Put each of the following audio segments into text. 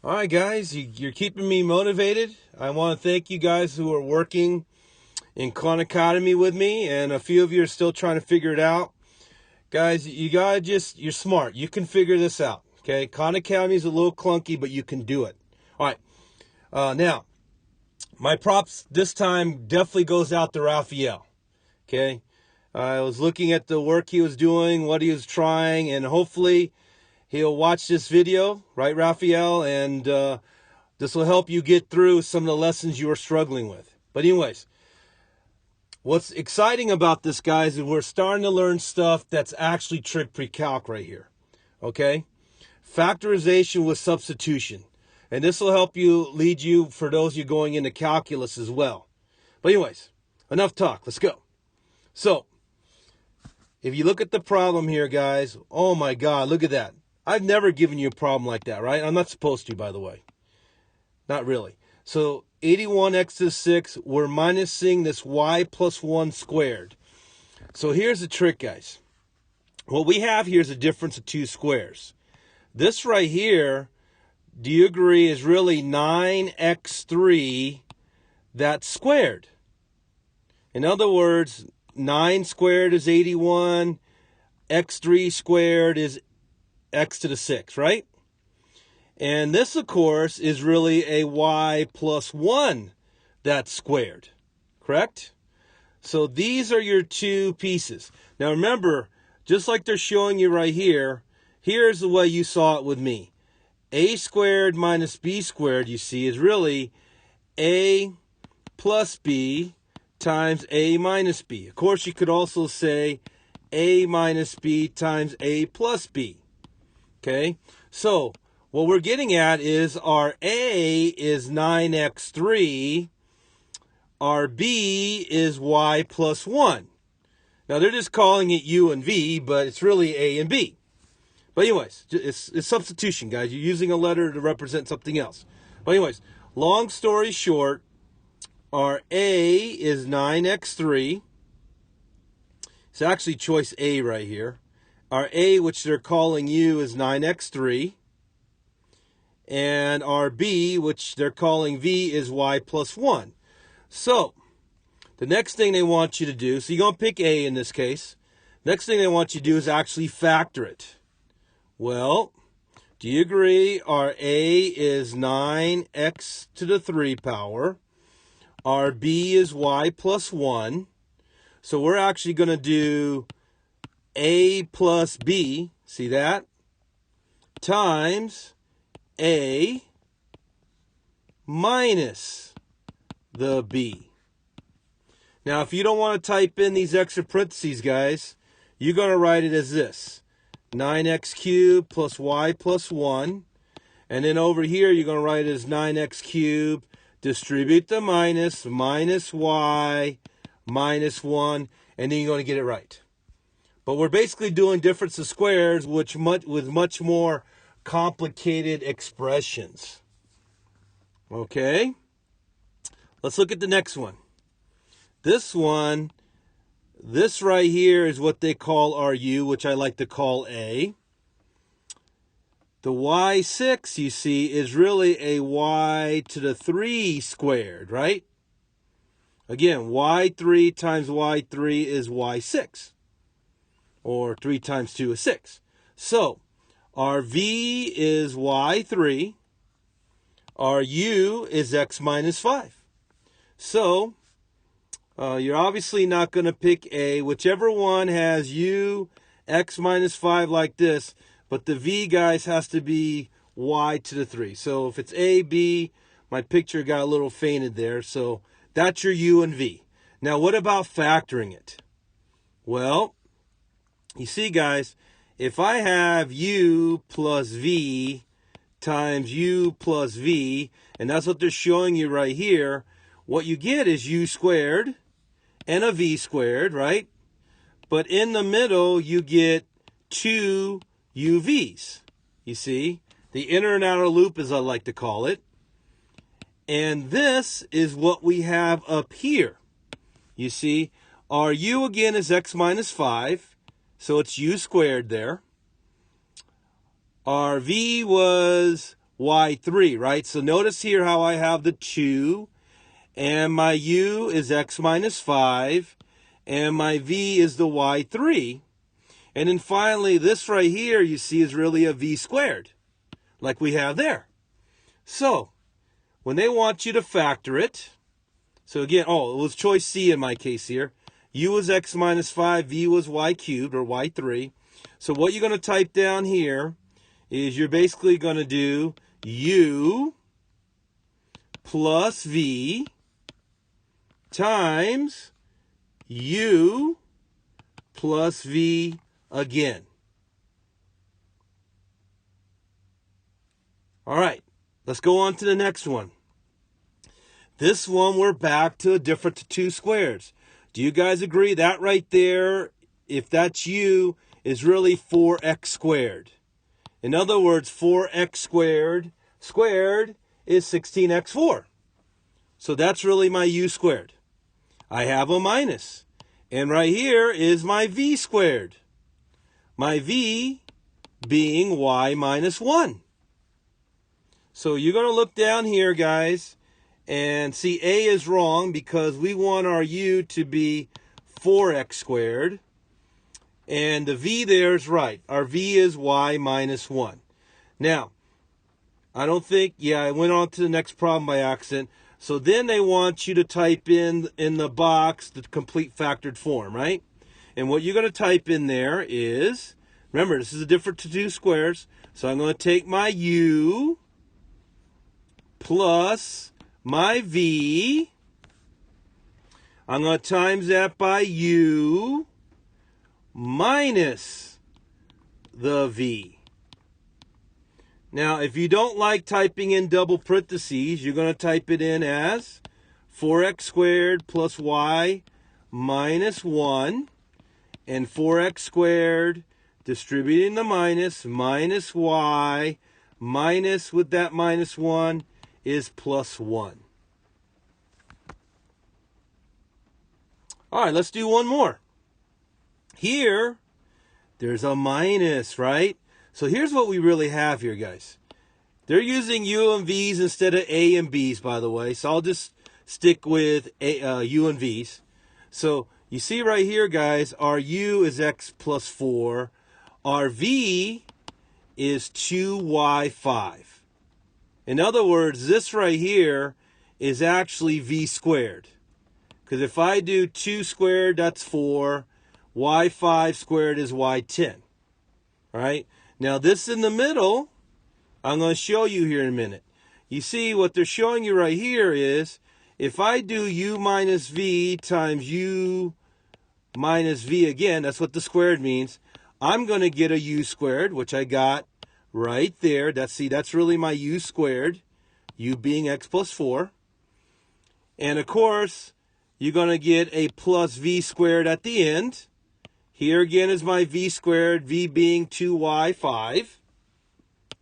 All right, guys, you're keeping me motivated. I want to thank you guys who are working in Khan Academy with me, and a few of you are still trying to figure it out. Guys, you gotta you're smart. You can figure this out, okay? Khan Academy is a little clunky, but you can do it. All right, now, my props this time definitely goes out to Raphael, okay? I was looking at the work he was doing, what he was trying, and hopefully he'll watch this video, right, Raphael? And this will help you get through some of the lessons you are struggling with. But anyways, what's exciting about this, guys, is we're starting to learn stuff that's actually trig pre-calc right here, okay? Factorization with substitution. And this will help you, lead you, for those of you going into calculus as well. But anyways, enough talk. Let's go. So, if you look at the problem here, guys, oh my God, look at that. I've never given you a problem like that, right? I'm not supposed to, by the way. Not really. So 81x to the 6, we're minusing this y plus 1 squared. So here's the trick, guys. What we have here is a difference of two squares. This right here, do you agree, is really 9x3 that's squared. In other words, 9 squared is 81, x3 squared is x to the 6, right? And this, of course, is really a y plus 1 that's squared, correct? So these are your two pieces. Now remember, just like they're showing you right here, here's the way you saw it with me. A squared minus b squared, you see, is really a plus b times a minus b. Of course, you could also say a minus b times a plus b. Okay, so what we're getting at is our A is 9x3, our B is y plus 1. Now, they're just calling it U and V, but it's really A and B. But anyways, it's substitution, guys. You're using a letter to represent something else. But anyways, long story short, our A is 9x3. It's actually choice A right here. Our A, which they're calling U, is 9x3. And our B, which they're calling V, is y plus 1. So, the next thing they want you to do, so you're going to pick A in this case. Next thing they want you to do is actually factor it. Well, do you agree our A is 9x to the 3 power? Our B is y plus 1. So we're actually going to do A plus B, see that? Times A minus the B. Now, if you don't want to type in these extra parentheses, guys, you're going to write it as this. 9x cubed plus y plus 1. And then over here, you're going to write it as 9x cubed. Distribute the minus y minus 1. And then you're going to get it right. But we're basically doing difference of squares, with much more complicated expressions. Okay? Let's look at the next one. This right here is what they call our U, which I like to call A. The y6, you see, is really a y to the 3 squared, right? Again, y3 times y3 is y6. Or 3 times 2 is 6. So, our V is y3. Our U is x minus 5. So, you're obviously not going to pick A. Whichever one has U, x minus 5 like this. But the V, guys, has to be y to the 3. So, if it's A, B, my picture got a little fainted there. So, that's your U and V. Now, what about factoring it? Well, you see, guys, if I have U plus V times U plus V, and that's what they're showing you right here, what you get is U squared and a V squared, right? But in the middle, you get two UVs. You see? The inner and outer loop, as I like to call it. And this is what we have up here. You see? Our U again is x minus 5. So it's U squared there. Our V was y3, right? So notice here how I have the 2, and my u is x minus 5, and my v is the y3. And then finally, this right here, you see, is really a v squared, like we have there. So, when they want you to factor it, so again, it was choice C in my case here. U was x minus 5, v was y cubed, or y3. So what you're going to type down here is you're basically going to do u plus v times u plus v again. All right, let's go on to the next one. This one, we're back to a difference of 2 squares. Do you guys agree that right there, if that's u, is really 4x squared? In other words, 4x squared is 16x4. So that's really my u squared. I have a minus. And right here is my v squared. My v being y minus 1. So you're going to look down here, guys, and see A is wrong because we want our u to be 4x squared. And the v there is right. Our v is y minus 1. Now, I don't think, I went on to the next problem by accident. So then they want you to type in the box the complete factored form, right? And what you're going to type in there is, remember, this is a difference of 2 squares. So I'm going to take my u plus my v. I'm going to times that by u minus the v. Now, if you don't like typing in double parentheses, you're going to type it in as 4x squared plus y minus 1. And 4x squared, distributing the minus y, minus with that minus 1 is plus 1. All right, let's do one more. Here, there's a minus, right? So here's what we really have here, guys. They're using u and v's instead of a and b's, by the way. So I'll just stick with u and v's. So you see right here, guys, our u is x plus 4. Our v is 2y5. In other words, this right here is actually v squared. Because if I do 2 squared, that's 4. y5 squared is y10. All right? Now, this in the middle, I'm going to show you here in a minute. You see, what they're showing you right here is, if I do u minus v times u minus v again, that's what the squared means, I'm going to get a u squared, which I got right there. That's really my u squared, u being x plus 4. And of course, you're going to get a plus v squared at the end. Here again is my v squared, v being 2y5.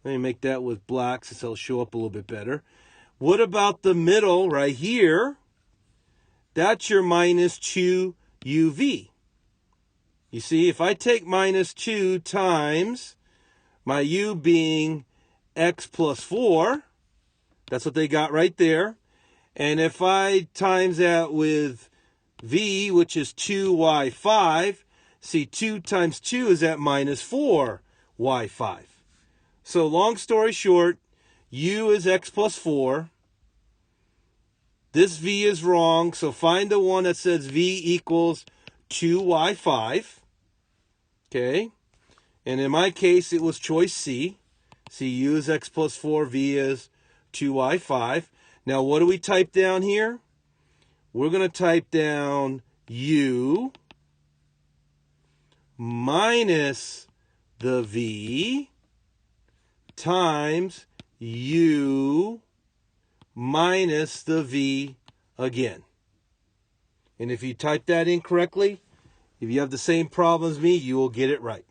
Let me make that with black since it'll show up a little bit better. What about the middle right here? That's your minus 2uv. You see, if I take minus 2 times my u being x plus 4, that's what they got right there. And if I times that with v, which is 2y5, see, 2 times 2 is at minus 4y5. So long story short, u is x plus 4. This v is wrong, so find the one that says v equals 2y5. Okay? And in my case, it was choice C. See, u is x plus 4, v is 2y5. Now, what do we type down here? We're going to type down u minus the v times u minus the v again. And if you type that in correctly, if you have the same problem as me, you will get it right.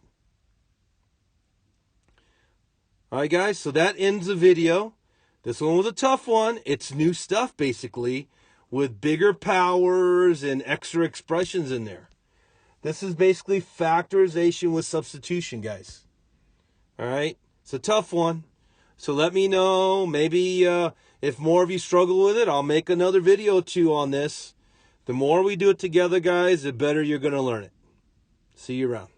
All right, guys, so that ends the video. This one was a tough one. It's new stuff, basically, with bigger powers and extra expressions in there. This is basically factorization with substitution, guys. All right? It's a tough one. So let me know. Maybe if more of you struggle with it, I'll make another video or two on this. The more we do it together, guys, the better you're going to learn it. See you around.